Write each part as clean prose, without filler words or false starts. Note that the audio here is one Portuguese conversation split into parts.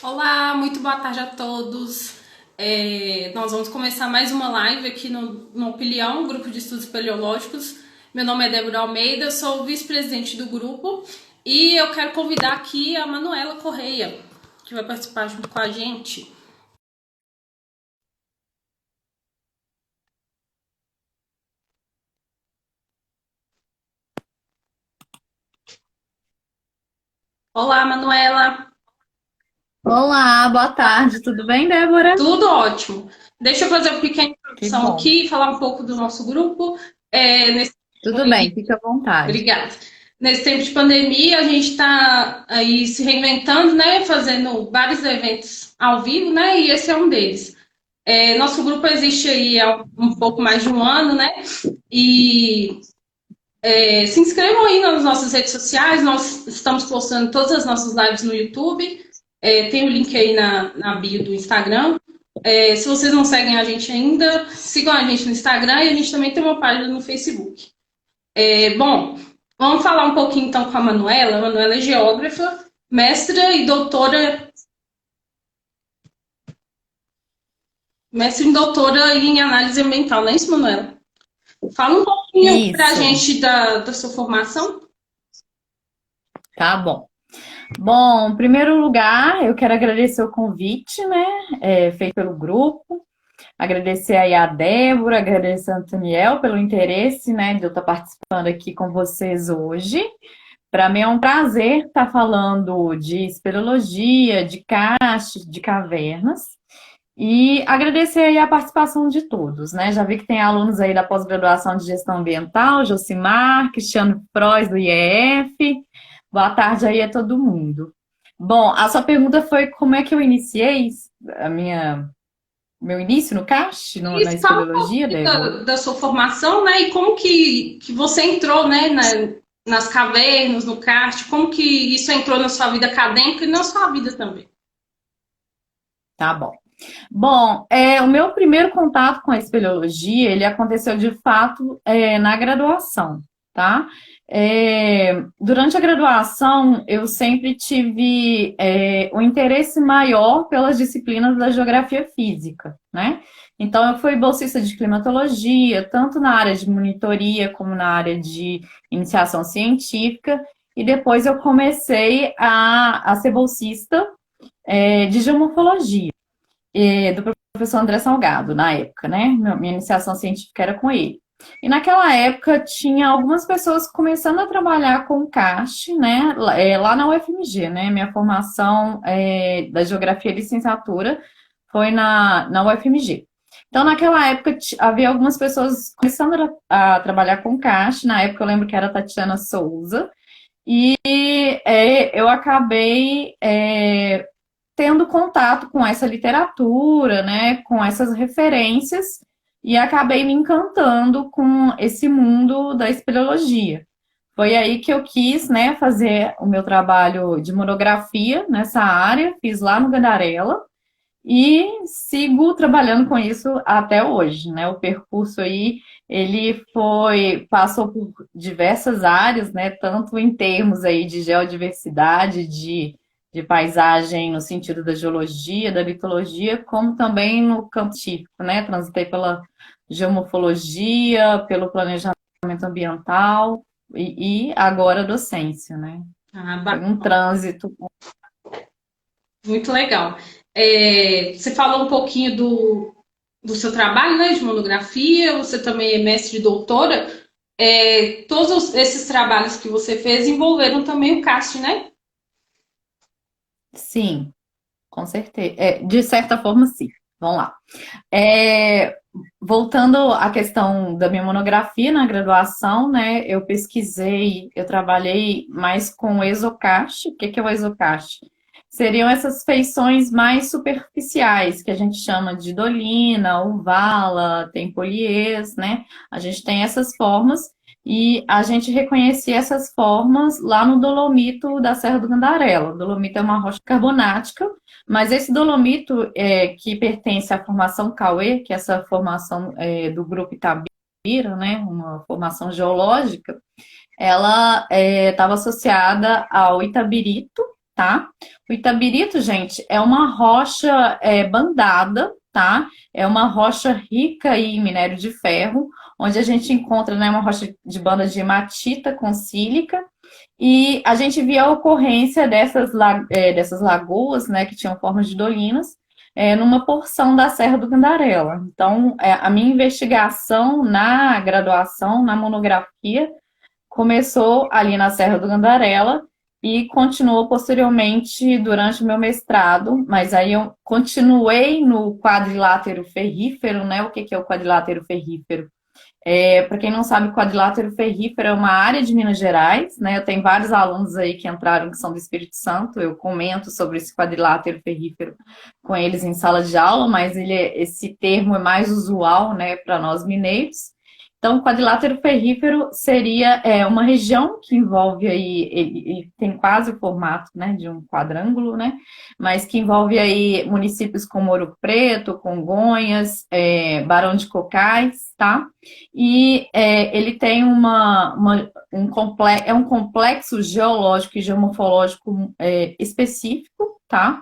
Olá, muito boa tarde a todos. Nós vamos começar mais uma live aqui no Opilião, Grupo de Estudos Paleológicos. Meu nome é Débora Almeida, sou vice-presidente do grupo e eu quero convidar aqui a Manuela Correia, que vai participar junto com a gente. Olá, Manuela. Olá, boa tarde, tudo bem, Débora? Tudo ótimo. Deixa eu fazer uma pequena Que introdução bom. aqui, falar um pouco do nosso grupo. Nesse Tudo bem, fica à vontade. Obrigada. Nesse tempo de pandemia, a gente está aí se reinventando, né? Fazendo vários eventos ao vivo, né? E esse é um deles. Nosso grupo existe aí há um pouco mais de um ano, né? E se inscrevam aí nas nossas redes sociais. Nós estamos postando todas as nossas lives no YouTube. Tem o link aí na bio do Instagram. Se vocês não seguem a gente ainda, sigam a gente no Instagram e a gente também tem uma página no Facebook. Bom, vamos falar um pouquinho então com a Manuela. A Manuela é geógrafa, mestre e doutora em análise ambiental, não é isso, Manuela? Fala um pouquinho para a Isso, gente da sua formação. tá bom. Bom, em primeiro lugar, eu quero agradecer o convite, né, feito pelo grupo. Agradecer aí a Débora, agradecer a Antoniel pelo interesse, né, de eu estar participando aqui com vocês hoje. Para mim é um prazer estar falando de espeleologia, de cachos, de cavernas. E agradecer aí a participação de todos, né? Já vi que tem alunos aí da pós-graduação de gestão ambiental, Josimar, Cristiano Frois, do IEF. Boa tarde aí a todo mundo. Bom, a sua pergunta foi como é que eu iniciei meu início no CAST, na E fala um espeleologia, pouquinho Débora? da sua formação, né? E como que você entrou, né, nas cavernas, no kart, como que isso entrou na sua vida acadêmica e na sua vida também. Tá bom. Bom, o meu primeiro contato com a espeleologia, ele aconteceu de fato na graduação, tá? Durante a graduação, eu sempre tive um interesse maior pelas disciplinas da geografia física, né? Então, eu fui bolsista de climatologia, tanto na área de monitoria como na área de iniciação científica, e depois eu comecei a ser bolsista de geomorfologia do professor André Salgado, na época, né? Minha iniciação científica era com ele. E naquela época tinha algumas pessoas começando a trabalhar com CAST, né? Lá na UFMG, né? Minha formação da geografia e licenciatura foi na UFMG. Então, naquela época, havia algumas pessoas começando a trabalhar com CAST. Na época, eu lembro que era a Tatiana Souza. E eu acabei tendo contato com essa literatura, né, com essas referências, e acabei me encantando com esse mundo da espeleologia. Foi aí que eu quis, né, fazer o meu trabalho de monografia nessa área, fiz lá no Gandarela, e sigo trabalhando com isso até hoje, né? O percurso aí, passou por diversas áreas, né? Tanto em termos aí de geodiversidade, de paisagem no sentido da geologia, da litologia, como também no campo científico, né? Transitei pela geomorfologia, pelo planejamento ambiental e agora a docência, né? Ah, Foi um trânsito. muito legal. Você falou um pouquinho do seu trabalho, né, de monografia, você também é mestre e doutora. Todos esses trabalhos que você fez envolveram também o CAST, né? Sim, com certeza. De certa forma, sim. Vamos lá. É, Voltando à questão da minha monografia na graduação, né? Eu trabalhei mais com o exocaste. O que é o exocaste? Seriam essas feições mais superficiais, que a gente chama de dolina, uvala, tem poliês, né? A gente tem essas formas e a gente reconhecia essas formas lá no dolomito da Serra do Gandarela. O dolomito é uma rocha carbonática, mas esse dolomito que pertence à formação Cauê, que é essa formação do grupo Itabira, né, uma formação geológica, ela estava associada ao Itabirito, tá? O Itabirito, gente, é uma rocha bandada, tá? É uma rocha rica em minério de ferro, onde a gente encontra, né, uma rocha de banda de hematita com sílica, e a gente via a ocorrência dessas lagoas, né, que tinham formas de dolinas, numa porção da Serra do Gandarela. Então, a minha investigação na graduação, na monografia, começou ali na Serra do Gandarela e continuou posteriormente durante o meu mestrado, mas aí eu continuei no quadrilátero ferrífero, né? O que é o quadrilátero ferrífero? Para quem não sabe, o quadrilátero ferrífero é uma área de Minas Gerais, né? Eu tenho vários alunos aí que entraram que são do Espírito Santo, eu comento sobre esse quadrilátero ferrífero com eles em sala de aula, mas esse termo é mais usual, né, para nós mineiros. Então, o quadrilátero ferrífero seria uma região que envolve aí, ele tem quase o formato, né, de um quadrângulo, né, mas que envolve aí municípios como Ouro Preto, Congonhas, Barão de Cocais, tá? E ele tem um complexo geológico e geomorfológico específico, tá?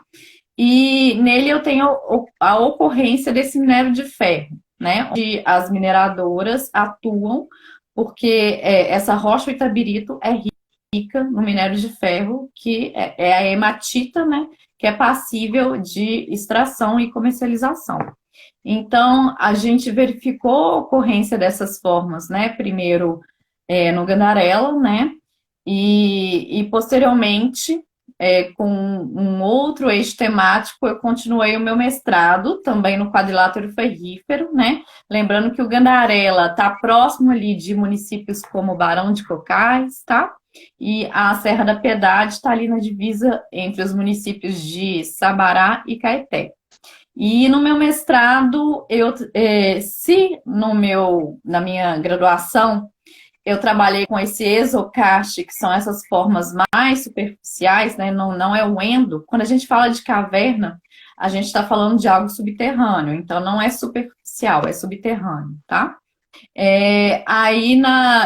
E nele eu tenho a ocorrência desse minério de ferro, né? Onde as mineradoras atuam, porque essa rocha Itabirito é rica no minério de ferro, que é a hematita, né? Que é passível de extração e comercialização. Então, a gente verificou a ocorrência dessas formas, né? Primeiro no Gandarela, né? E posteriormente, com um outro eixo temático, eu continuei o meu mestrado, também no quadrilátero ferrífero, né? Lembrando que o Gandarela está próximo ali de municípios como Barão de Cocais, tá? E a Serra da Piedade está ali na divisa entre os municípios de Sabará e Caeté. E no meu mestrado, na minha graduação, eu trabalhei com esse exocaste, que são essas formas mais superficiais, né? Não é o endo. Quando a gente fala de caverna, a gente está falando de algo subterrâneo, então não é superficial, é subterrâneo, tá? Aí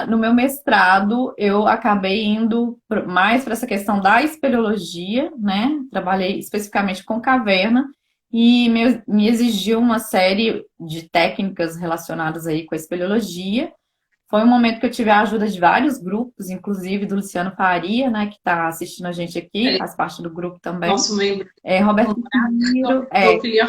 no meu mestrado eu acabei indo mais para essa questão da espeleologia, né? Trabalhei especificamente com caverna e me exigiu uma série de técnicas relacionadas aí com a espeleologia. Foi um momento que eu tive a ajuda de vários grupos, inclusive do Luciano Faria, né, que está assistindo a gente aqui, faz parte do grupo também. Nosso membro. Roberto Pinheiro. Filho.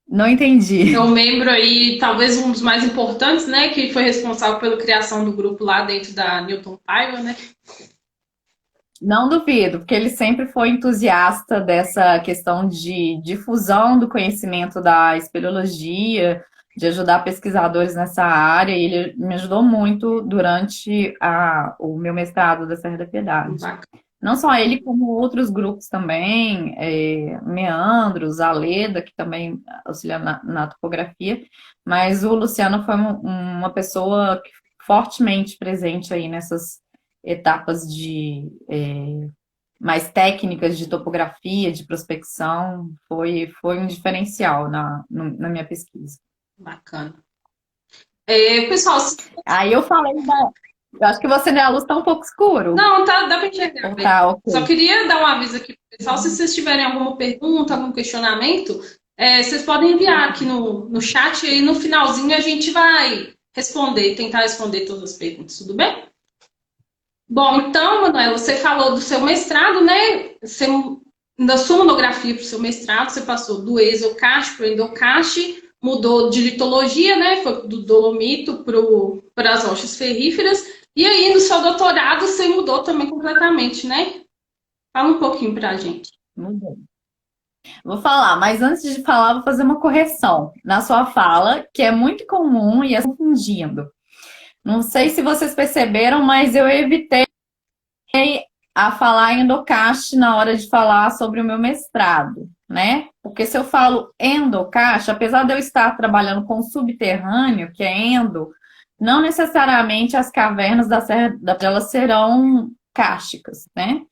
Não entendi. É um membro aí, talvez um dos mais importantes, né, que foi responsável pela criação do grupo lá dentro da Newton Paiva, né? Não duvido, porque ele sempre foi entusiasta dessa questão de difusão do conhecimento da espeleologia, de ajudar pesquisadores nessa área, e ele me ajudou muito durante o meu mestrado da Serra da Piedade. Bacana. Não só ele, como outros grupos também, Meandros, Aleda, que também auxilia na topografia, mas o Luciano foi uma pessoa fortemente presente aí nessas etapas mais técnicas de topografia, de prospecção, foi um diferencial na minha pesquisa. Bacana. Pessoal, aí eu falei eu acho que você, né, a luz está um pouco escuro. Não, dá para enxergar. Tá, okay. Só queria dar um aviso aqui pro pessoal, se vocês tiverem alguma pergunta, algum questionamento, vocês podem enviar aqui no chat e no finalzinho a gente vai tentar responder todas as perguntas, tudo bem? Bom, então, Manuela, você falou do seu mestrado, né? Da sua monografia para o seu mestrado, você passou do exocaste para o endocaste, mudou de litologia, né? Foi do dolomito para as rochas ferríferas. E aí, no seu doutorado, você mudou também completamente, né? Fala um pouquinho para a gente. Mudou. Vou falar, mas antes de falar, vou fazer uma correção na sua fala, que é muito comum e é confundindo. Não sei se vocês perceberam, mas eu evitei a falar endocaste na hora de falar sobre o meu mestrado, né? Porque se eu falo endocaste, apesar de eu estar trabalhando com subterrâneo, que é endo, não necessariamente as cavernas da Serra da Piedade serão cársticas, né?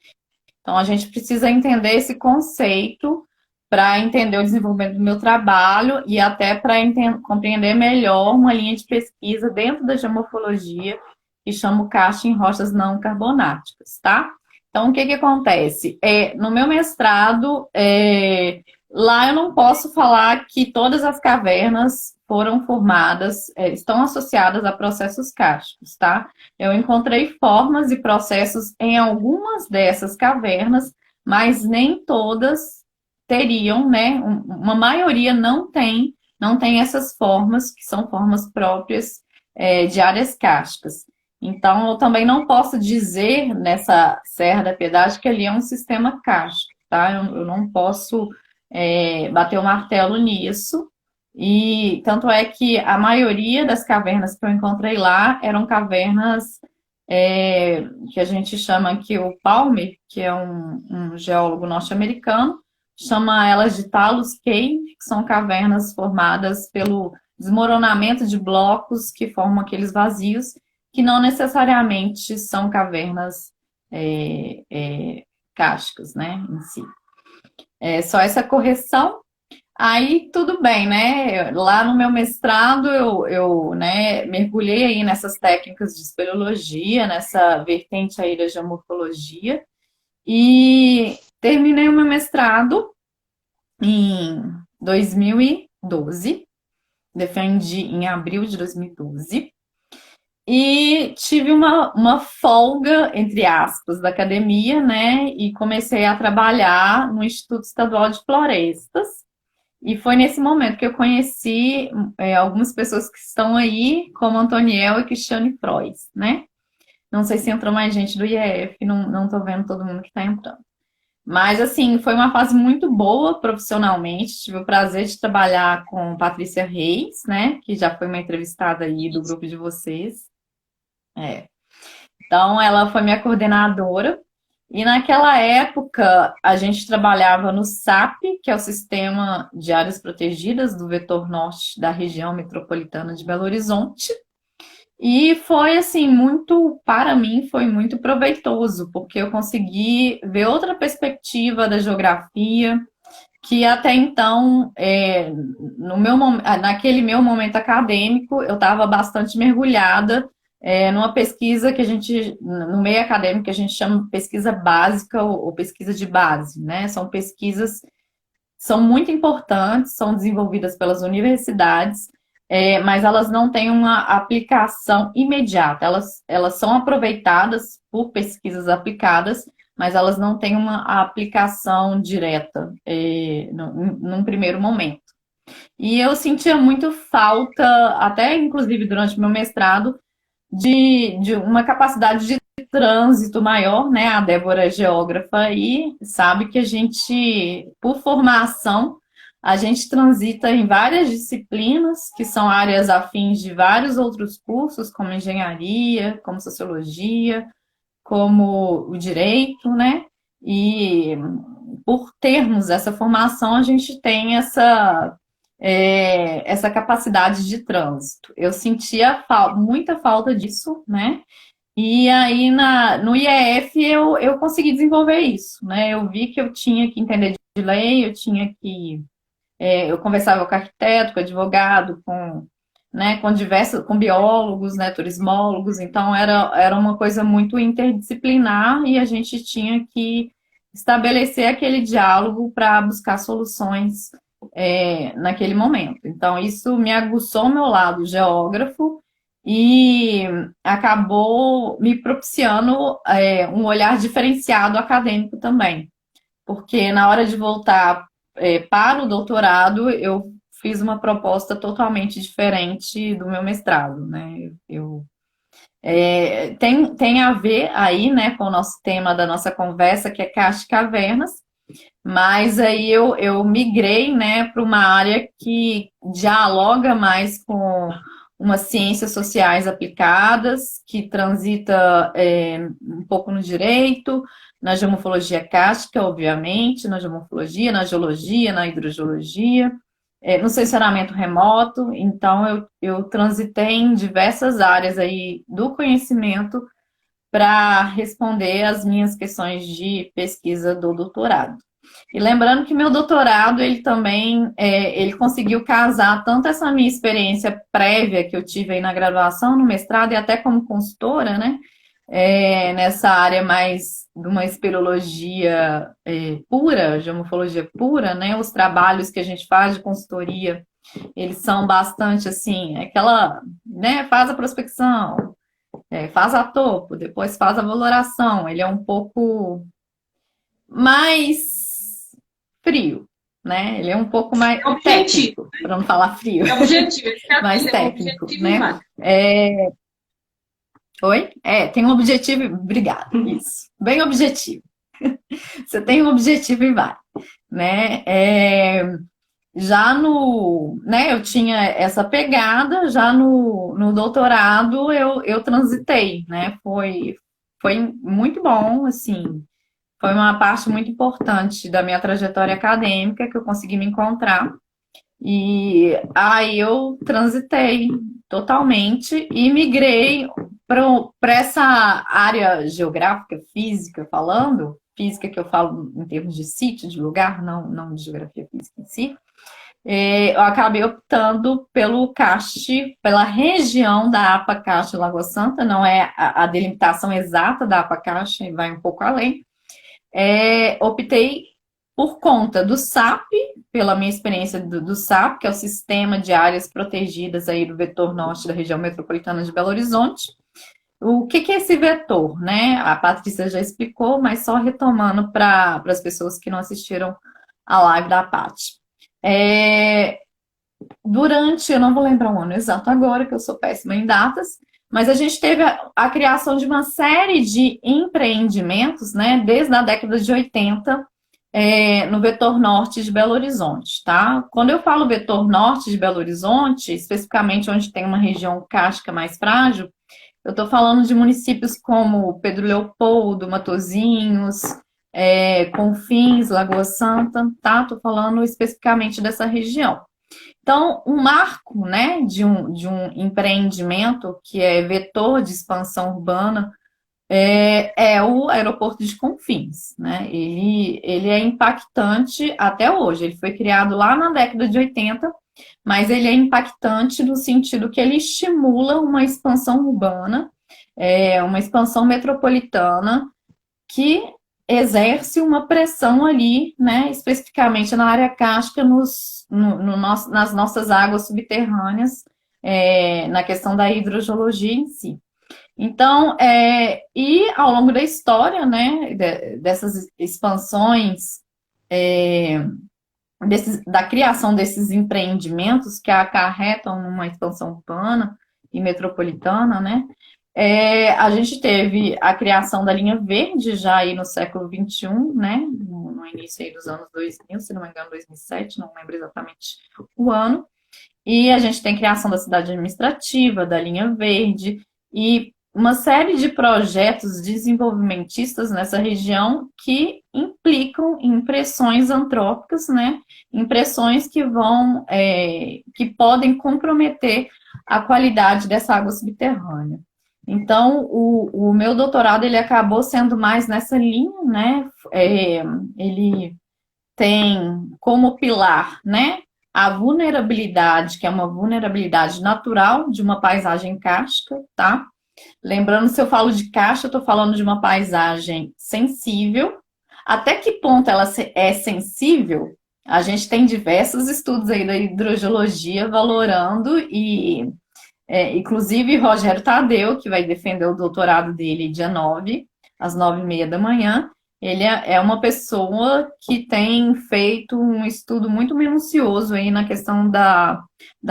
Então a gente precisa entender esse conceito para entender o desenvolvimento do meu trabalho e até para compreender melhor uma linha de pesquisa dentro da geomorfologia que chama o karst em rochas não carbonáticas, tá? Então, o que que acontece? No meu mestrado, lá eu não posso falar que todas as cavernas foram formadas, estão associadas a processos kársticos, tá? Eu encontrei formas e processos em algumas dessas cavernas, mas nem todas teriam, né? Uma maioria não tem essas formas, que são formas próprias, de áreas kársticas. Então, eu também não posso dizer nessa Serra da Piedade que ali é um sistema kárstico, tá? Eu não posso bater o martelo nisso. E tanto é que a maioria das cavernas que eu encontrei lá eram cavernas que a gente chama aqui o Palmer, que é um geólogo norte-americano, chama elas de Talus Cave, que são cavernas formadas pelo desmoronamento de blocos que formam aqueles vazios, que não necessariamente são cavernas cársticas, né, em si. É só essa correção. Aí tudo bem, né? Lá no meu mestrado eu né, mergulhei aí nessas técnicas de espeleologia, nessa vertente aí da geomorfologia, e terminei o meu mestrado em 2012, defendi em abril de 2012, e tive uma folga, entre aspas, da academia, né? E comecei a trabalhar no Instituto Estadual de Florestas. E foi nesse momento que eu conheci algumas pessoas que estão aí, como Antoniel e Cristiane Frois, né? Não sei se entrou mais gente do IEF, não tô vendo todo mundo que está entrando. Mas, assim, foi uma fase muito boa profissionalmente. Tive o prazer de trabalhar com Patrícia Reis, né? Que já foi uma entrevistada aí do grupo de vocês. Então, ela foi minha coordenadora. E naquela época, a gente trabalhava no SAP, que é o Sistema de Áreas Protegidas do Vetor Norte da região metropolitana de Belo Horizonte. E foi assim, para mim, foi muito proveitoso, porque eu consegui ver outra perspectiva da geografia, que até então, naquele meu momento acadêmico, eu estava bastante mergulhada numa pesquisa que no meio acadêmico, que a gente chama de pesquisa básica ou pesquisa de base, né? São pesquisas são muito importantes, são desenvolvidas pelas universidades, mas elas não têm uma aplicação imediata. Elas são aproveitadas por pesquisas aplicadas, mas elas não têm uma aplicação direta num primeiro momento. E eu sentia muito falta, até inclusive durante o meu mestrado, de uma capacidade de trânsito maior, né? A Débora é geógrafa e sabe que a gente, por formação, a gente transita em várias disciplinas, que são áreas afins de vários outros cursos, como engenharia, como sociologia, como o direito, né? E por termos essa formação, a gente tem essa capacidade de trânsito. Eu sentia muita falta disso, né? E aí no IEF eu consegui desenvolver isso, né? Eu vi que eu tinha que entender de lei, eu conversava com arquiteto, com advogado, com biólogos, né, turismólogos, então era uma coisa muito interdisciplinar e a gente tinha que estabelecer aquele diálogo para buscar soluções naquele momento. Então, isso me aguçou o meu lado geógrafo e acabou me propiciando um olhar diferenciado acadêmico também. Porque na hora de voltar para o doutorado, eu fiz uma proposta totalmente diferente do meu mestrado, né? Tem a ver aí, né, com o nosso tema da nossa conversa, que é Caixa e Cavernas, mas aí eu migrei, né, para uma área que dialoga mais com umas ciências sociais aplicadas, que transita um pouco no direito, na geomorfologia cárstica, obviamente, na geomorfologia, na geologia, na hidrogeologia, no sensoramento remoto. Então, eu transitei em diversas áreas aí do conhecimento para responder as minhas questões de pesquisa do doutorado. E lembrando que meu doutorado, ele também, ele conseguiu casar tanto essa minha experiência prévia que eu tive aí na graduação, no mestrado e até como consultora, né? nessa área mais de uma espeleologia pura, de morfologia pura, né? Os trabalhos que a gente faz de consultoria, eles são bastante assim, aquela, né? Faz a prospecção, faz a topo, depois faz a valoração. Ele é um pouco mais frio, né? Ele é um pouco mais É objetivo, técnico, para não falar frio, é objetivo, esse é mais o técnico, objetivo né? vai. Oi? Tem um objetivo, obrigada, isso, bem objetivo. Você tem um objetivo e vai, né? Já no, né, eu tinha essa pegada, já no doutorado eu transitei, né? Foi muito bom, assim, foi uma parte muito importante da minha trajetória acadêmica que eu consegui me encontrar. E aí eu transitei totalmente e migrei para essa área geográfica, física, falando, física que eu falo em termos de sítio, de lugar, não de geografia física em si. Eu acabei optando pelo CAST, pela região da APA CAST Lagoa Santa, não é a delimitação exata da APA CAST, vai um pouco além. Optei por conta do SAP, pela minha experiência do SAP, que é o Sistema de Áreas Protegidas aí do Vetor Norte da região metropolitana de Belo Horizonte. O que é esse vetor, né? A Patrícia já explicou, mas só retomando para as pessoas que não assistiram a live da Paty. Durante, eu não vou lembrar o ano exato agora, que eu sou péssima em datas, mas a gente teve a criação de uma série de empreendimentos, né, desde a década de 80, no vetor norte de Belo Horizonte, tá? Quando eu falo vetor norte de Belo Horizonte, especificamente onde tem uma região cárstica mais frágil, eu estou falando de municípios como Pedro Leopoldo, Matozinhos, Confins, Lagoa Santa, tá? Estou falando especificamente dessa região. Então, um marco, né, de um empreendimento que é vetor de expansão urbana é o aeroporto de Confins, né? Ele é impactante até hoje. Ele foi criado lá na década de 80, mas ele é impactante no sentido que ele estimula uma expansão urbana, uma expansão metropolitana que exerce uma pressão ali, né, especificamente na área cárstica, nas nossas águas subterrâneas, na questão da hidrogeologia em si. Então, e ao longo da história, né, dessas expansões, da criação desses empreendimentos que acarretam numa expansão urbana e metropolitana, né, a gente teve a criação da linha verde já aí no século XXI, né, no início aí dos anos 2000, se não me engano, 2007, não lembro exatamente o ano, e a gente tem criação da cidade administrativa, da linha verde, e uma série de projetos desenvolvimentistas nessa região que implicam em pressões antrópicas, né? Impressões que podem comprometer a qualidade dessa água subterrânea. Então, o meu doutorado ele acabou sendo mais nessa linha, né? Ele tem como pilar, né, a vulnerabilidade, que é uma vulnerabilidade natural de uma paisagem cárstica, tá? Lembrando, se eu falo de caixa, eu estou falando de uma paisagem sensível. Até que ponto ela é sensível? A gente tem diversos estudos aí da hidrogeologia valorando e, inclusive, Rogério Tadeu, que vai defender o doutorado dele dia 9, às 9h30 da manhã, ele é uma pessoa que tem feito um estudo muito minucioso aí na questão da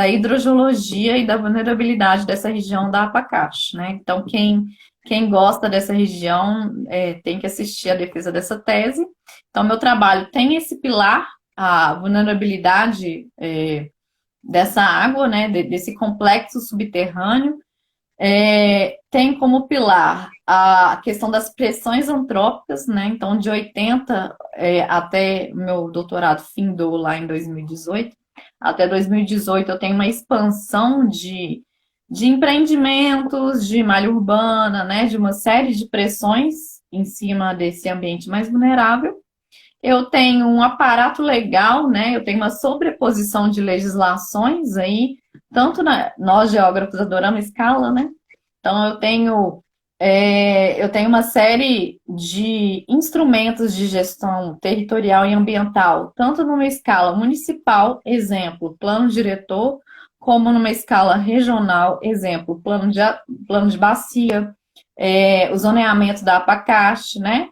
hidrogeologia e da vulnerabilidade dessa região da Apacax, né? Então, quem gosta dessa região tem que assistir a defesa dessa tese. Então, meu trabalho tem esse pilar, a vulnerabilidade dessa água, né? Desse complexo subterrâneo. Tem como pilar a questão das pressões antrópicas, né? Então, de 80 até meu doutorado findou lá em 2018, até 2018 eu tenho uma expansão de empreendimentos, de malha urbana, né? De uma série de pressões em cima desse ambiente mais vulnerável. Eu tenho um aparato legal, né? Eu tenho uma sobreposição de legislações aí, tanto nós geógrafos adoramos escala, né? Então eu tenho Eu tenho uma série de instrumentos de gestão territorial e ambiental, tanto numa escala municipal, exemplo, plano diretor, como numa escala regional, exemplo, plano de bacia, o zoneamento da APACAST, né?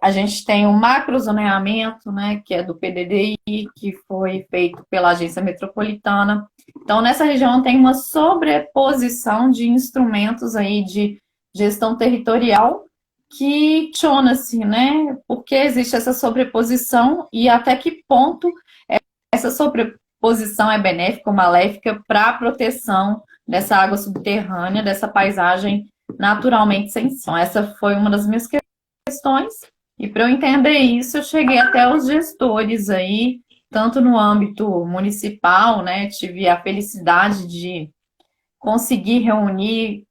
A gente tem o macrozoneamento, né, que é do PDDI, que foi feito pela Agência Metropolitana. Então, nessa região tem uma sobreposição de instrumentos aí de gestão territorial que questiona-se, né, por que existe essa sobreposição e até que ponto essa sobreposição é benéfica ou maléfica para a proteção dessa água subterrânea, dessa paisagem naturalmente sem som. Essa foi uma das minhas questões, e para eu entender isso, eu cheguei até os gestores aí, tanto no âmbito municipal, né, tive a felicidade de conseguir reunir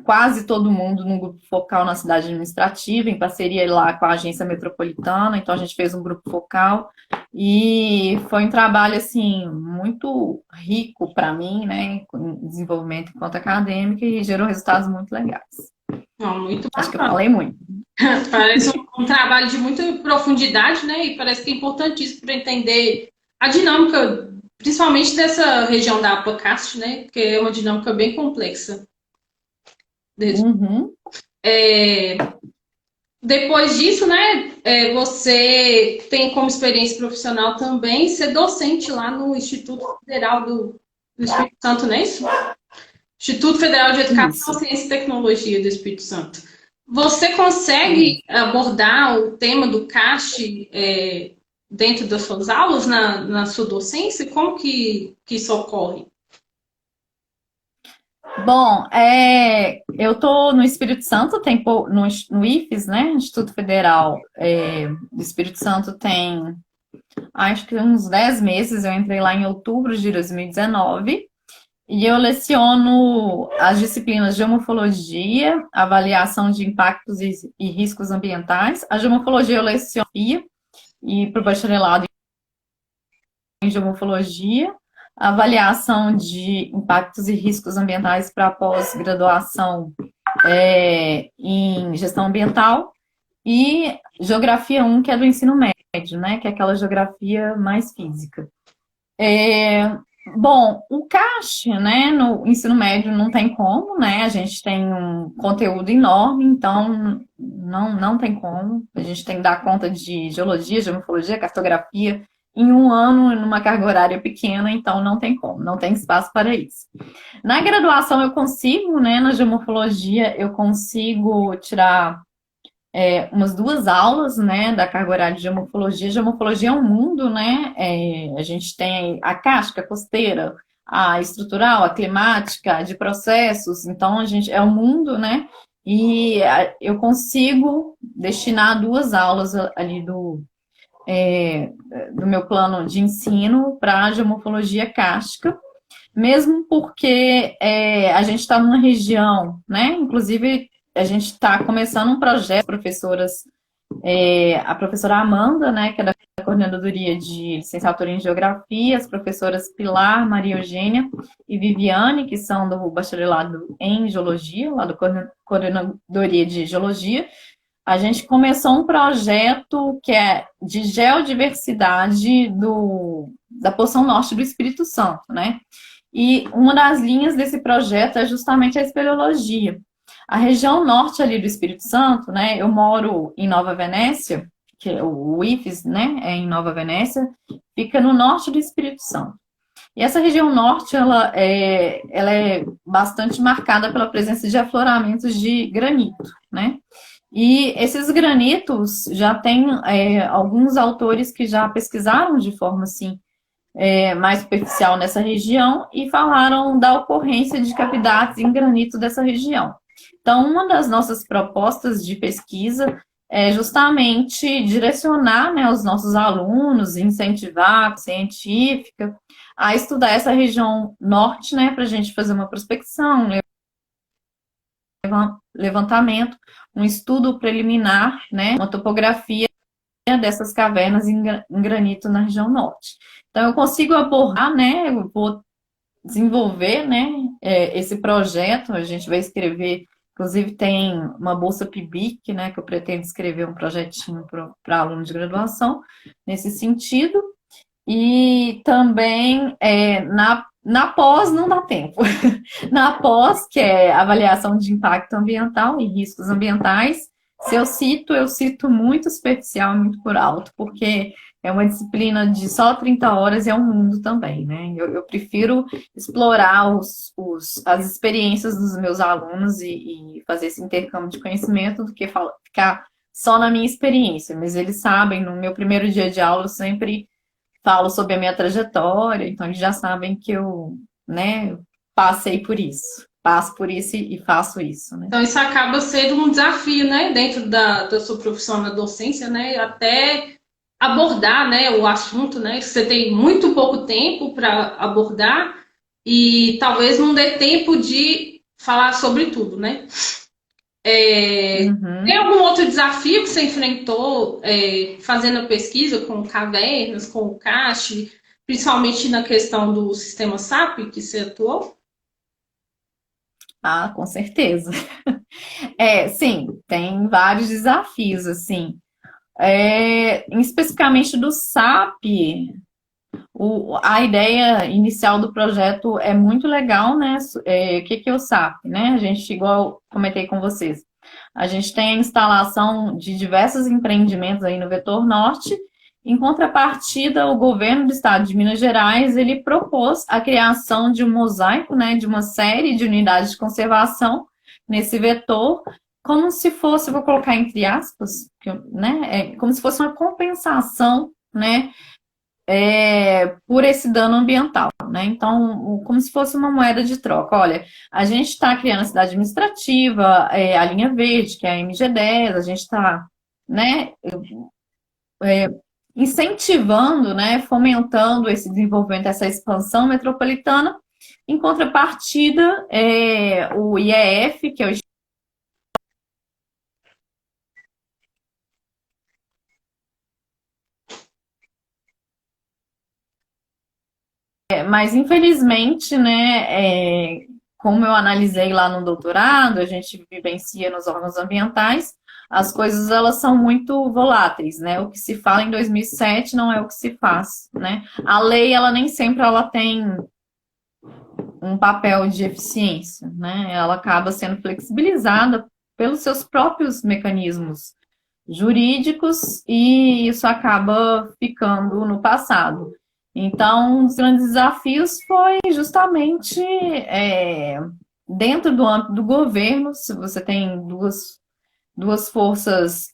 quase todo mundo num grupo focal na cidade administrativa, em parceria lá com a agência metropolitana, então a gente fez um grupo focal, e foi um trabalho, assim, muito rico para mim, né, em desenvolvimento enquanto acadêmica, e gerou resultados muito legais. Não, muito Acho que eu bacana. falei muito. Parece um trabalho de muita profundidade, né? E parece que é importantíssimo para entender a dinâmica, principalmente dessa região da Apacast, né? Que é uma dinâmica bem complexa. Uhum. Depois disso, né? Você tem como experiência profissional também ser docente lá no Instituto Federal do Espírito Santo, não é isso? Instituto Federal de Educação, Isso. Ciência e Tecnologia do Espírito Santo. Você consegue abordar o tema do CAST dentro das suas aulas, na sua docência? Como que isso ocorre? Bom, eu estou no Espírito Santo, no IFES, né? Instituto Federal do Espírito Santo tem, acho que uns 10 meses, eu entrei lá em outubro de 2019, e eu leciono as disciplinas de geomorfologia, avaliação de impactos e riscos ambientais. A geomorfologia eu leciono e para o bacharelado em geomorfologia, avaliação de impactos e riscos ambientais para pós-graduação em gestão ambiental, e geografia 1, que é do ensino médio, né, que é aquela geografia mais física. Bom, o CAST, né, no ensino médio não tem como, né, a gente tem um conteúdo enorme, então não tem como, a gente tem que dar conta de geologia, geomorfologia, cartografia, em um ano, numa carga horária pequena, então não tem como, não tem espaço para isso. Na graduação eu consigo, né, na geomorfologia eu consigo tirar umas 2 aulas, né, da carga horária de geomorfologia. Geomorfologia é um mundo, né, a gente tem a casca costeira, a estrutural, a climática, a de processos, então a gente é um mundo, né, e eu consigo destinar 2 aulas ali do meu plano de ensino para a geomorfologia kárstica, mesmo porque a gente está numa região, né, inclusive a gente está começando um projeto, professoras, a professora Amanda, né, que é da coordenadoria de licenciatura em Geografia, as professoras Pilar, Maria Eugênia e Viviane, que são do bacharelado em Geologia, lá da coordenadoria de Geologia. A gente começou um projeto que é de geodiversidade da porção norte do Espírito Santo, né? E uma das linhas desse projeto é justamente a espeleologia. A região norte ali do Espírito Santo, né? Eu moro em Nova Venécia, que é o IFES, né? É em Nova Venécia, fica no norte do Espírito Santo. E essa região norte, ela é bastante marcada pela presença de afloramentos de granito, né? E esses granitos já tem alguns autores que já pesquisaram de forma assim mais superficial nessa região e falaram da ocorrência de cavidades em granito dessa região. Então, uma das nossas propostas de pesquisa é justamente direcionar, né, os nossos alunos, incentivar a científica a estudar essa região norte, né, para a gente fazer uma prospecção, levantamento, um estudo preliminar, né, uma topografia dessas cavernas em granito na região norte. Então, eu consigo abordar, né, eu vou desenvolver, né, esse projeto, a gente vai escrever Inclusive tem uma bolsa PIBIC, né, que eu pretendo escrever um projetinho para aluno de graduação nesse sentido. E também na pós não dá tempo. Na pós, que é avaliação de impacto ambiental e riscos ambientais, se eu cito muito superficial e muito por alto, porque é uma disciplina de só 30 horas e é um mundo também, né? Eu prefiro explorar as experiências dos meus alunos e fazer esse intercâmbio de conhecimento do que ficar só na minha experiência. Mas eles sabem, no meu primeiro dia de aula, eu sempre falo sobre a minha trajetória, então eles já sabem que eu, né, passei por isso. Passo por isso e faço isso, né? Então, isso acaba sendo um desafio, né, dentro da sua profissão na docência, né, até abordar, né, o assunto, né, você tem muito pouco tempo para abordar e talvez não dê tempo de falar sobre tudo, né? Tem algum outro desafio que você enfrentou fazendo a pesquisa com cavernas, com o cache, principalmente na questão do sistema SAP que você atuou? Ah, com certeza. Sim, tem vários desafios, assim. Especificamente do SAP, a ideia inicial do projeto é muito legal, né? O que é o SAP, né? A gente, igual comentei com vocês, a gente tem a instalação de diversos empreendimentos aí no Vetor Norte. Em contrapartida, o governo do estado de Minas Gerais, ele propôs a criação de um mosaico, né, de uma série de unidades de conservação nesse vetor, como se fosse, vou colocar entre aspas, né, como se fosse uma compensação, né, por esse dano ambiental, né? Então, como se fosse uma moeda de troca. Olha, a gente está criando a cidade administrativa, a linha verde, que é a MG10, a gente está, né, incentivando, né, fomentando esse desenvolvimento, essa expansão metropolitana. Em contrapartida, o IEF, que é o mas infelizmente, né, como eu analisei lá no doutorado, a gente vivencia nos órgãos ambientais, as coisas elas são muito voláteis, né? O que se fala em 2007 não é o que se faz, né? A lei ela nem sempre ela tem um papel de eficiência, né? Ela acaba sendo flexibilizada pelos seus próprios mecanismos jurídicos e isso acaba ficando no passado. Então, um dos grandes desafios foi justamente dentro do âmbito do governo, se você tem duas forças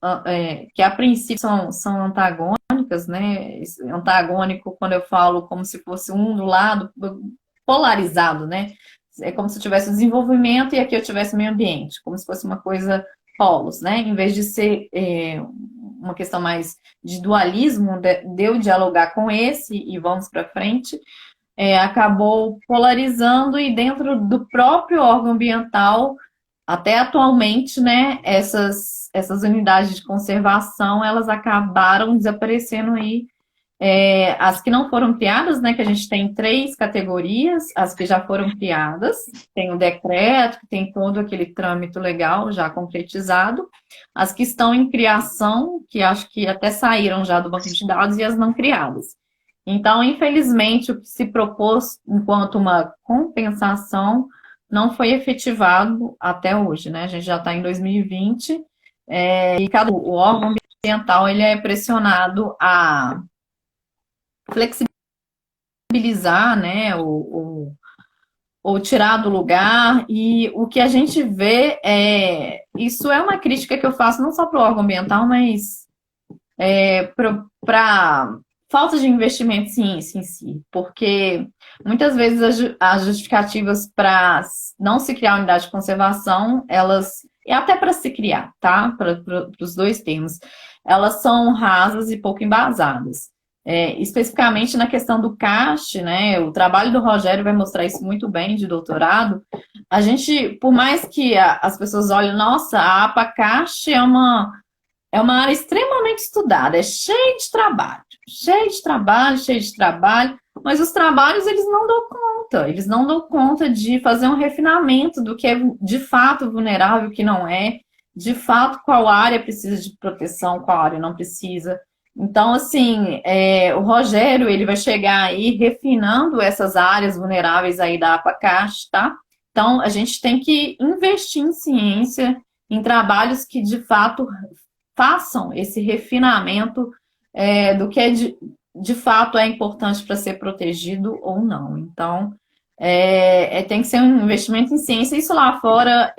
que a princípio são antagônicas, né? Antagônico quando eu falo como se fosse um do lado polarizado, né? É como se eu tivesse o desenvolvimento e aqui eu tivesse o meio ambiente, como se fosse uma coisa polos, né? Em vez de ser uma questão mais de dualismo, de eu dialogar com esse e vamos para frente, acabou polarizando e dentro do próprio órgão ambiental, até atualmente, né, essas unidades de conservação, elas acabaram desaparecendo aí. As que não foram criadas, né, que a gente tem 3 categorias, as que já foram criadas, tem o decreto, que tem todo aquele trâmite legal já concretizado, as que estão em criação, que acho que até saíram já do banco de dados, e as não criadas. Então, infelizmente, o que se propôs enquanto uma compensação não foi efetivado até hoje, né? A gente já está em 2020, e o órgão ambiental ele é pressionado a flexibilizar, né, ou tirar do lugar, e o que a gente vê isso é uma crítica que eu faço não só para o órgão ambiental, mas para falta de investimento em ciência em si, porque muitas vezes as justificativas para não se criar unidade de conservação, elas, e até para se criar, tá, para os dois termos, elas são rasas e pouco embasadas. Especificamente na questão do CAST, né, o trabalho do Rogério vai mostrar isso muito bem, de doutorado, a gente, por mais que as pessoas olhem, nossa, a APA-CAST é uma área extremamente estudada, é cheio de trabalho, cheio de trabalho, mas os trabalhos eles não dão conta de fazer um refinamento do que é de fato vulnerável, o que não é, de fato qual área precisa de proteção, qual área não precisa. Então, assim, o Rogério, ele vai chegar aí refinando essas áreas vulneráveis aí da APACAST, tá? Então, a gente tem que investir em ciência, em trabalhos que, de fato, façam esse refinamento do que de fato é importante para ser protegido ou não. Então, tem que ser um investimento em ciência. Isso lá fora,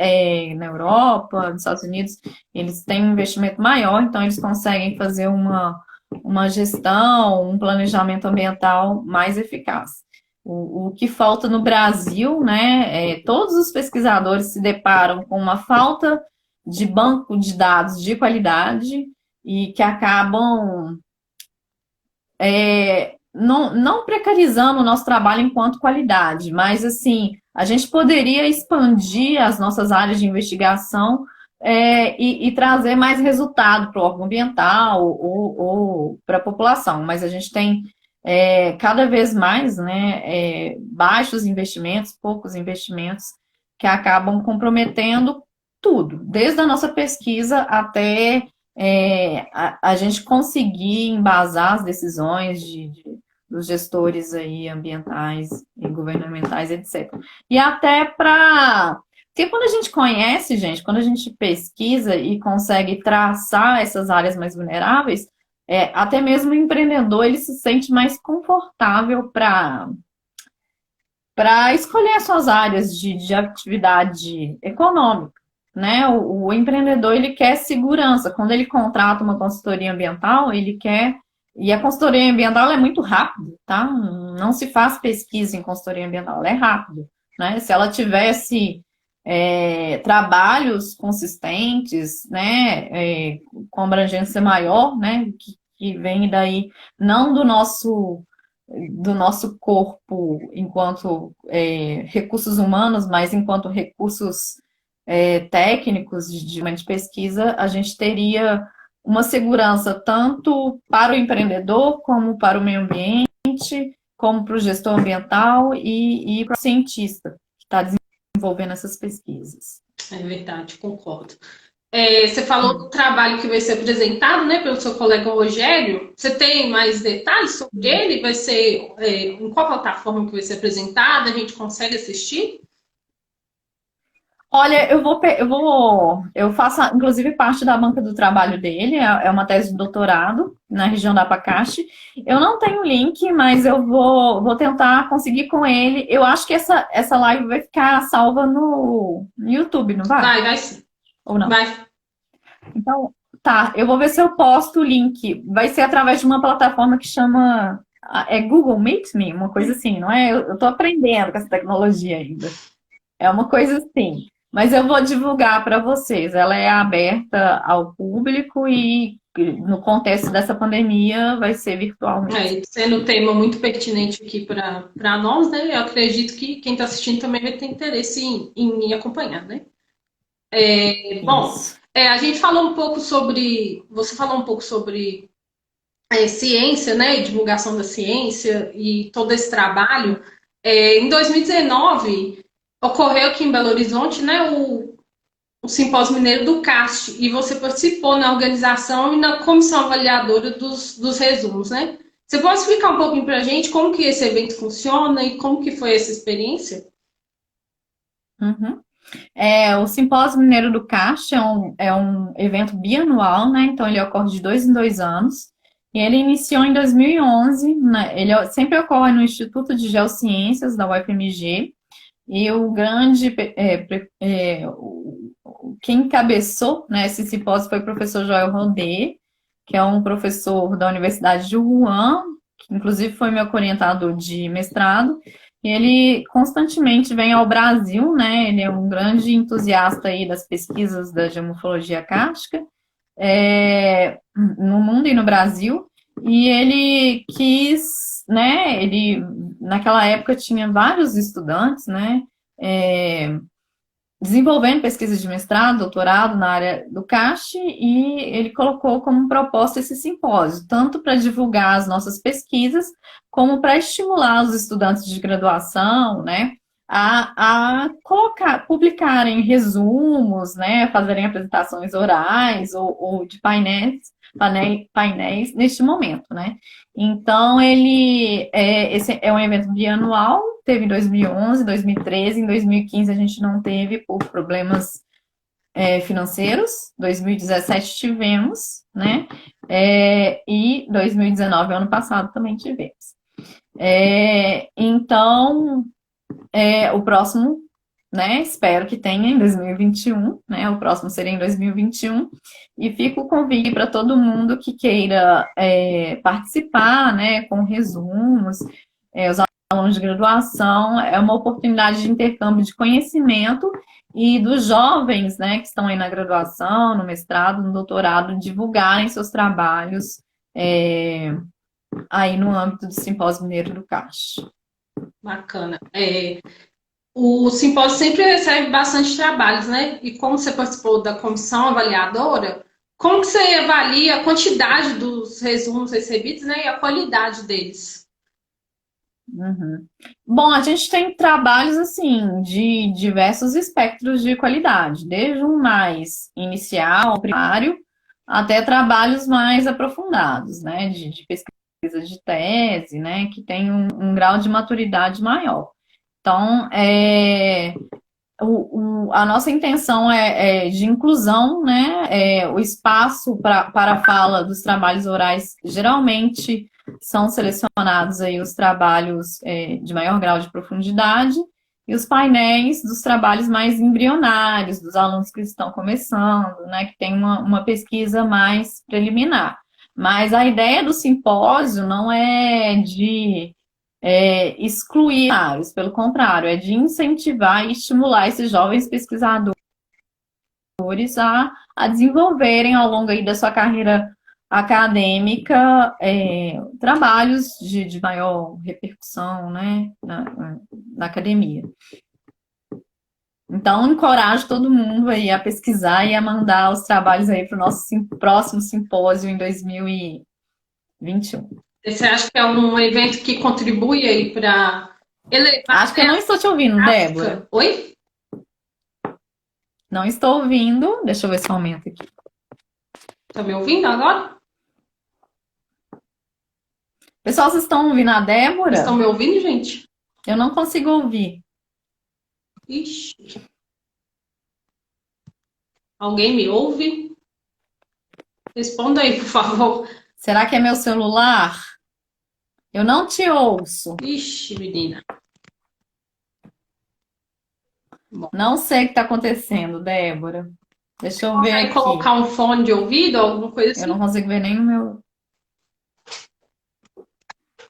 na Europa, nos Estados Unidos, eles têm um investimento maior, então eles conseguem fazer uma gestão, um planejamento ambiental mais eficaz. O que falta no Brasil, né, todos os pesquisadores se deparam com uma falta de banco de dados de qualidade e que acabam não precarizando o nosso trabalho enquanto qualidade, mas assim, a gente poderia expandir as nossas áreas de investigação e trazer mais resultado para o órgão ambiental ou para a população, mas a gente tem cada vez mais, né, baixos investimentos, poucos investimentos, que acabam comprometendo tudo, desde a nossa pesquisa até a gente conseguir embasar as decisões dos gestores aí ambientais e governamentais, etc. E até para... Porque quando a gente conhece, gente, quando a gente pesquisa e consegue traçar essas áreas mais vulneráveis, até mesmo o empreendedor, ele se sente mais confortável para escolher as suas áreas de atividade econômica, né? O empreendedor, ele quer segurança. Quando ele contrata uma consultoria ambiental, ele quer... E a consultoria ambiental é muito rápido, tá? Não se faz pesquisa em consultoria ambiental, ela é rápido, né? Se ela tivesse trabalhos consistentes, né, com abrangência maior, né, que vem daí, não do nosso corpo enquanto recursos humanos, mas enquanto recursos técnicos de pesquisa, a gente teria uma segurança tanto para o empreendedor, como para o meio ambiente, como para o gestor ambiental e para o cientista que está desenvolvendo essas pesquisas. É verdade, concordo. Você falou do trabalho que vai ser apresentado, né, pelo seu colega Rogério. Você tem mais detalhes sobre ele? Vai ser em qual plataforma que vai ser apresentado? A gente consegue assistir? Olha, eu faço inclusive parte da banca do trabalho dele, é uma tese de doutorado na região da Apacaxi. Eu não tenho link, mas eu vou tentar conseguir com ele. Eu acho que essa live vai ficar salva no YouTube, não vai? Vai sim. Ou não? Vai. Então, tá, eu vou ver se eu posto o link. Vai ser através de uma plataforma que chama Google Meet Me, uma coisa assim, não é? Eu tô aprendendo com essa tecnologia ainda. É uma coisa assim. Mas eu vou divulgar para vocês. Ela é aberta ao público e no contexto dessa pandemia vai ser virtualmente. Sendo um tema muito pertinente aqui para nós, né? Eu acredito que quem está assistindo também vai ter interesse em acompanhar, né? Bom, a gente falou um pouco sobre. Você falou um pouco sobre ciência, né? Divulgação da ciência e todo esse trabalho. Em 2019, ocorreu aqui em Belo Horizonte, né? O Simpósio Mineiro do CAST, e você participou na organização e na comissão avaliadora dos resumos, né? Você pode explicar um pouquinho para a gente como que esse evento funciona e como que foi essa experiência? Uhum. O Simpósio Mineiro do CAST é um evento bianual, né? Então ele ocorre de 2 em 2 anos. E ele iniciou em 2011, né? Ele sempre ocorre no Instituto de Geociências da UFMG. E o grande quem encabeçou, né, esse simpósio foi o professor Joel Rodet, que é um professor da Universidade de Wuhan, que inclusive foi meu orientador de mestrado, e ele constantemente vem ao Brasil, né, ele é um grande entusiasta aí das pesquisas da geomorfologia cárstica, no mundo e no Brasil, e ele quis, né, ele naquela época tinha vários estudantes, né, desenvolvendo pesquisa de mestrado, doutorado na área do CAST, e ele colocou como proposta esse simpósio, tanto para divulgar as nossas pesquisas, como para estimular os estudantes de graduação, né, publicarem resumos, né, fazerem apresentações orais ou de painéis neste momento, né. Então, esse é um evento bianual, teve em 2011, 2013, em 2015 a gente não teve por problemas financeiros, 2017 tivemos, né? E 2019, ano passado, também tivemos. Então, o próximo, né? Espero que tenha em 2021, né? O próximo seria em 2021. E fica o convite para todo mundo que queira participar, né? Com resumos, os alunos de graduação, é uma oportunidade de intercâmbio de conhecimento e dos jovens, né, que estão aí na graduação, no mestrado, no doutorado, divulgarem seus trabalhos aí no âmbito do Simpósio Mineiro do CACH. Bacana. O simpósio sempre recebe bastante trabalhos, né? E como você participou da comissão avaliadora, como que você avalia a quantidade dos resumos recebidos, né, e a qualidade deles? Uhum. Bom, a gente tem trabalhos assim de diversos espectros de qualidade, desde um mais inicial, primário, até trabalhos mais aprofundados, né, de pesquisa de tese, né, que tem um grau de maturidade maior. Então, a nossa intenção é de inclusão, né? O espaço para a fala dos trabalhos orais geralmente são selecionados aí os trabalhos de maior grau de profundidade e os painéis dos trabalhos mais embrionários, dos alunos que estão começando, né? Que tem uma pesquisa mais preliminar. Mas a ideia do simpósio não é de excluir, pelo contrário, é de incentivar e estimular esses jovens pesquisadores a desenvolverem ao longo aí da sua carreira acadêmica trabalhos de maior repercussão, né, na academia. Então, encorajo todo mundo aí a pesquisar e a mandar os trabalhos aí para o nosso próximo simpósio em 2021. Você acha que é um evento que contribui aí para elevar? Acho que eu não estou te ouvindo, Débora. Oi? Não estou ouvindo. Deixa eu ver se aumenta aqui. Tá me ouvindo agora? Pessoal, vocês estão ouvindo a Débora? Estão me ouvindo, gente? Eu não consigo ouvir. Ixi. Alguém me ouve? Responda aí, por favor. Será que é meu celular? Eu não te ouço. Ixi, menina. Bom. Não sei o que está acontecendo, Débora. Deixa eu ver aqui. Colocar um fone de ouvido, alguma coisa assim? Eu não consigo ver nem no meu...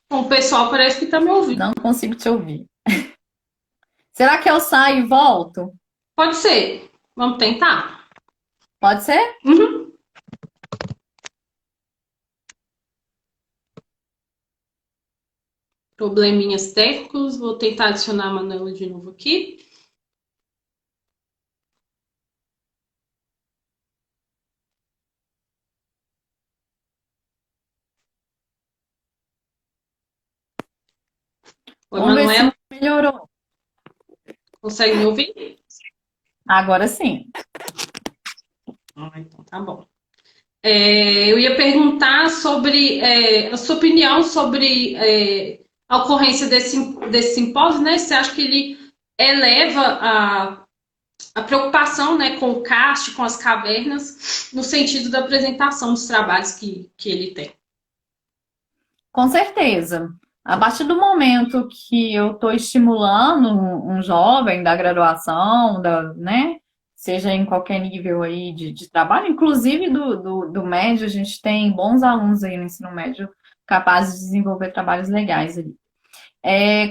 Bom, o pessoal parece que está me ouvindo. Não consigo te ouvir. Será que eu saio e volto? Pode ser. Vamos tentar? Pode ser? Uhum. Probleminhas técnicos. Vou tentar adicionar a Manuela de novo aqui. Oi, Vamos Manuela. ver se melhorou. Consegue me ouvir? Agora sim. Então tá bom. Eu ia perguntar sobre a sua opinião sobre a ocorrência desse simpósio, né? Você acha que ele eleva a preocupação, né, com o CAST, com as cavernas, no sentido da apresentação dos trabalhos que ele tem? Com certeza. A partir do momento que eu estou estimulando um jovem da graduação, né, seja em qualquer nível aí de trabalho, inclusive do médio, a gente tem bons alunos aí no ensino médio capazes de desenvolver trabalhos legais ali.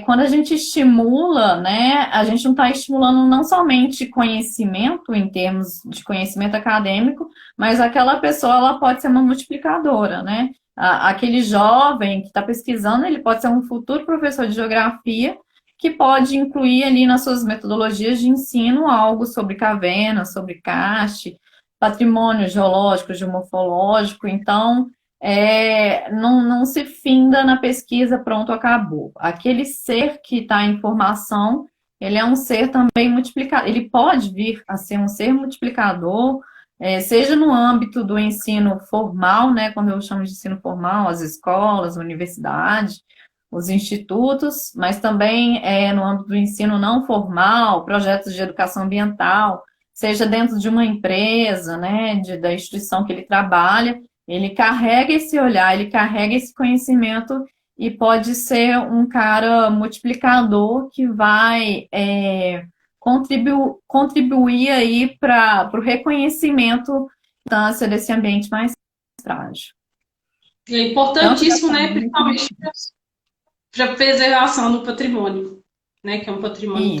Quando a gente estimula, né, a gente não está estimulando não somente conhecimento em termos de conhecimento acadêmico, mas aquela pessoa ela pode ser uma multiplicadora, né? Aquele jovem que está pesquisando, ele pode ser um futuro professor de geografia que pode incluir ali nas suas metodologias de ensino algo sobre cavernas, sobre karst, patrimônio geológico, geomorfológico. Então, não se finda na pesquisa, pronto, acabou. Aquele ser que está em formação, ele é um ser também multiplicador, ele pode vir a ser um ser multiplicador, seja no âmbito do ensino formal, né, quando eu chamo de ensino formal, as escolas, a universidade, os institutos, mas também no âmbito do ensino não formal, projetos de educação ambiental, seja dentro de uma empresa, né, da instituição que ele trabalha, ele carrega esse olhar, ele carrega esse conhecimento e pode ser um cara multiplicador que vai contribuir aí para o reconhecimento da importância desse ambiente mais frágil. É importantíssimo, né? Principalmente para a preservação do patrimônio, né? Que é um patrimônio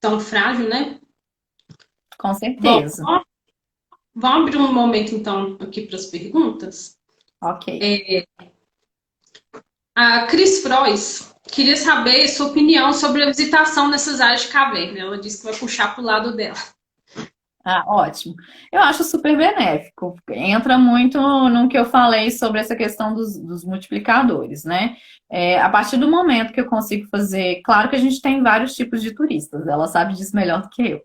tão frágil, né? Com certeza. Bom, vamos abrir um momento, então, aqui para as perguntas. Ok. A Cris Frois queria saber sua opinião sobre a visitação nessas áreas de caverna. Ela disse que vai puxar para o lado dela. Ótimo. Eu acho super benéfico. Entra muito no que eu falei sobre essa questão dos multiplicadores, né? A partir do momento que eu consigo fazer... Claro que a gente tem vários tipos de turistas, ela sabe disso melhor do que eu.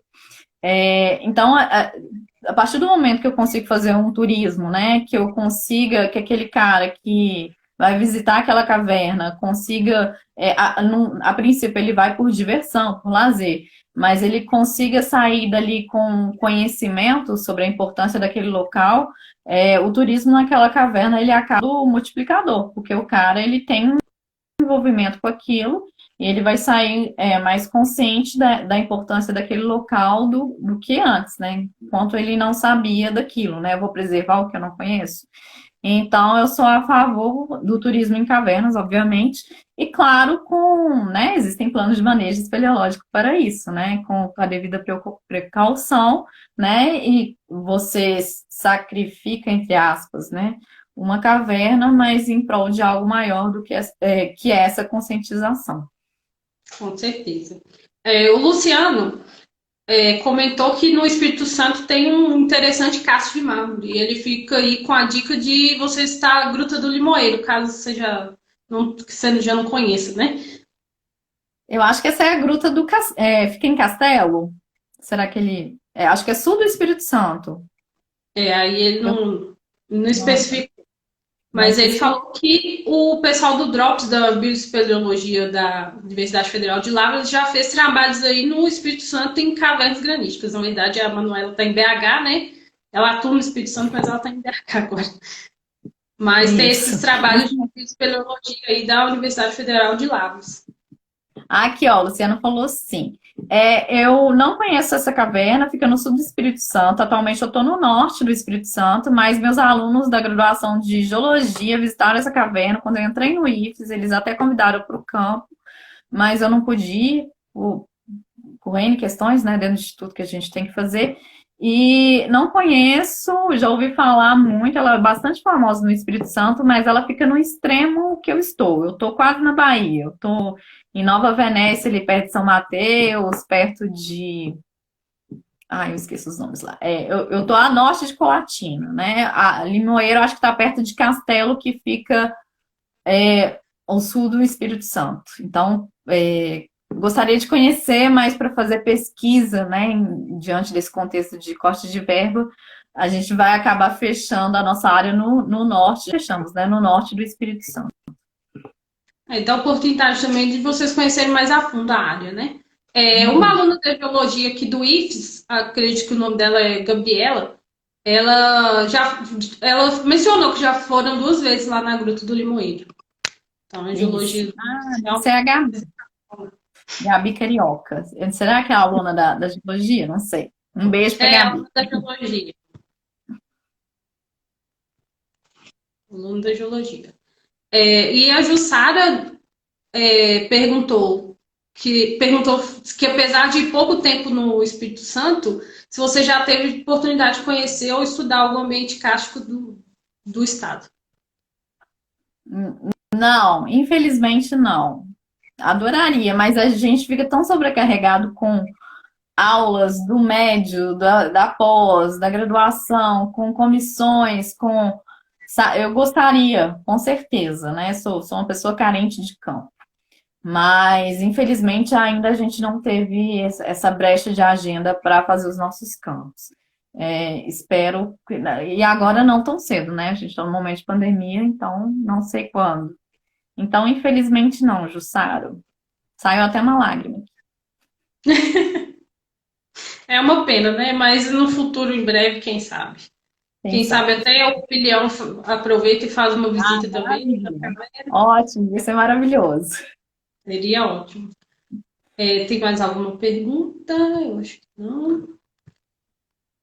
Então, a partir do momento que eu consigo fazer um turismo, né? Que eu consiga, que aquele cara que vai visitar aquela caverna consiga... a princípio, ele vai por diversão, por lazer, mas ele consiga sair dali com conhecimento sobre a importância daquele local, o turismo naquela caverna, ele acaba multiplicador, porque o cara, ele tem um envolvimento com aquilo, e ele vai sair mais consciente da importância daquele local do que antes, né? Enquanto ele não sabia daquilo, né? Eu vou preservar o que eu não conheço. Então, eu sou a favor do turismo em cavernas, obviamente, e claro, né, existem planos de manejo espeleológico para isso, né, com a devida precaução, né, e você sacrifica, entre aspas, né, uma caverna, mas em prol de algo maior do que essa conscientização. Com certeza. O Luciano comentou que no Espírito Santo tem um interessante cacho de mármore. E ele fica aí com a dica de você visitar a Gruta do Limoeiro, caso você já não conheça, né? Eu acho que essa é a Gruta do... fica em Castelo? Será que ele... acho que é sul do Espírito Santo. Aí ele não especificou. Mas ele falou que o pessoal do DROPS, da Bioespeleologia da Universidade Federal de Lavras, já fez trabalhos aí no Espírito Santo em cavernas graníticas. Na verdade, a Manuela está em BH, né? Ela atua no Espírito Santo, mas ela está em BH agora. Mas tem esses trabalhos de bioespeleologia aí da Universidade Federal de Lavras. Aqui, ó, o Luciano falou sim. Eu não conheço essa caverna, fica no sul do Espírito Santo. Atualmente eu estou no norte do Espírito Santo, mas meus alunos da graduação de Geologia visitaram essa caverna. Quando eu entrei no IFES, eles até convidaram para o campo, mas eu não pude ir, por N questões, né, dentro do instituto que a gente tem que fazer. E não conheço, já ouvi falar muito, ela é bastante famosa no Espírito Santo, mas ela fica no extremo que eu estou. Eu estou quase na Bahia, eu estou em Nova Venécia, ali perto de São Mateus, perto de... eu esqueço os nomes lá. Eu estou a norte de Colatina, né? A Limoeiro, acho que está perto de Castelo, que fica ao sul do Espírito Santo. Então, gostaria de conhecer, mas para fazer pesquisa, né, diante desse contexto de corte de verba, a gente vai acabar fechando a nossa área no norte, fechamos, né, no norte do Espírito Santo. Dá oportunidade também de vocês conhecerem mais a fundo a área, né? Uma aluna de geologia aqui do IFES, acredito que o nome dela é Gabriela, ela mencionou que já foram 2 vezes lá na Gruta do Limoeiro. Então, a geologia... Isso é a Gabi Carioca. Será que é a aluna da geologia? Não sei. Um beijo para Gabi. Aluna da geologia. Aluna da geologia. E a Jussara perguntou que apesar de pouco tempo no Espírito Santo, se você já teve oportunidade de conhecer ou estudar o ambiente kárstico do estado. Não, infelizmente não. Adoraria, mas a gente fica tão sobrecarregado com aulas do médio, da pós, da graduação, com comissões, eu gostaria, com certeza, né? Sou uma pessoa carente de campo. Mas, infelizmente, ainda a gente não teve essa brecha de agenda para fazer os nossos campos. Espero. E agora não tão cedo, né? A gente está no momento de pandemia, então não sei quando. Então, infelizmente, não, Jussaro. Saiu até uma lágrima. É uma pena, né? Mas no futuro, em breve, quem sabe? Quem Quem sabe sabe? até o Pilhão aproveita e faz uma Ah, visita também. maravilha. Ótimo, isso é maravilhoso. Seria ótimo. Tem mais alguma pergunta? Eu acho que não.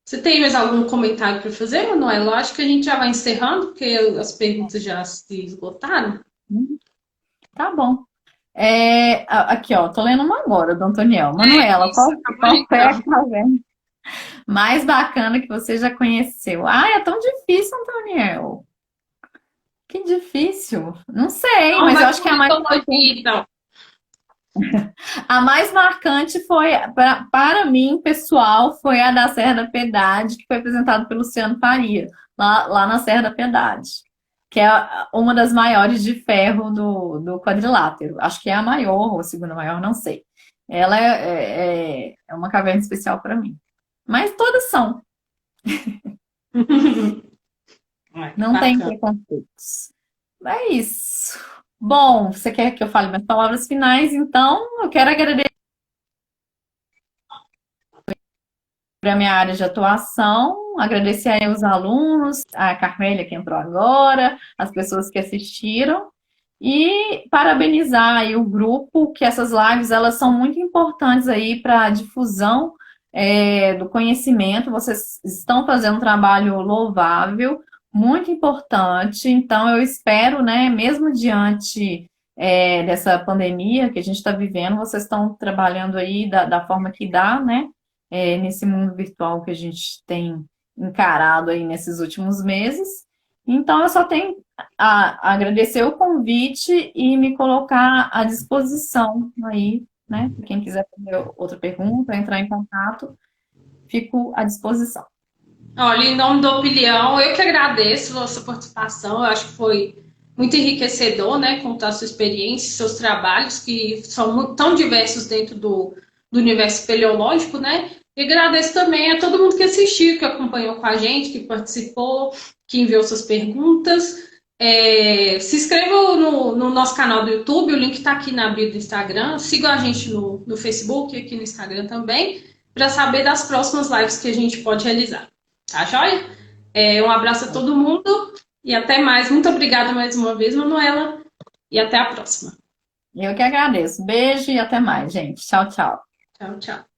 Você tem mais algum comentário para fazer, Manuela? Eu acho que a gente já vai encerrando, porque as perguntas já se esgotaram. Tá bom. Aqui, ó, tô lendo uma agora, do Antoniel. Manuela, Isso, qual acabou foi a então. caverna mais bacana que você já conheceu? Ah, é tão difícil, Antoniel. Que difícil. Não sei, Então, mas eu vai acho que por mitologia, então. a mais marcante foi, para mim, pessoal, foi a da Serra da Piedade, que foi apresentada pelo Luciano Faria, lá na Serra da Piedade, que é uma das maiores de ferro do quadrilátero. Acho que é a maior, ou a segunda maior, não sei. Ela é uma caverna especial para mim. Mas todas são, Que não tem bacana. preconceitos. É isso. Bom, você quer que eu fale minhas palavras finais? Então, eu quero agradecer a minha área de atuação, agradecer aí os alunos, a Carmélia que entrou agora, as pessoas que assistiram, e parabenizar aí o grupo, que essas lives elas são muito importantes aí para a difusão do conhecimento. Vocês estão fazendo um trabalho louvável, muito importante. Então, eu espero, né, mesmo diante dessa pandemia que a gente está vivendo, vocês estão trabalhando aí da forma que dá, né? Nesse mundo virtual que a gente tem encarado aí nesses últimos meses. Então, eu só tenho a agradecer o convite e me colocar à disposição aí, né? Quem quiser fazer outra pergunta, entrar em contato, fico à disposição. Olha, em nome do Opinião, eu que agradeço a sua participação. Eu acho que foi muito enriquecedor, né? Contar a sua experiência, seus trabalhos, que são tão diversos dentro do universo espeleológico, né? E agradeço também a todo mundo que assistiu, que acompanhou com a gente, que participou, que enviou suas perguntas. Se inscreva no nosso canal do YouTube, o link está aqui na bio do Instagram. Siga a gente no Facebook e aqui no Instagram também, para saber das próximas lives que a gente pode realizar. Tá joia? Um abraço a todo mundo e até mais. Muito obrigada mais uma vez, Manuela, e até a próxima. Eu que agradeço. Beijo e até mais, gente. Tchau, tchau. Tchau, tchau.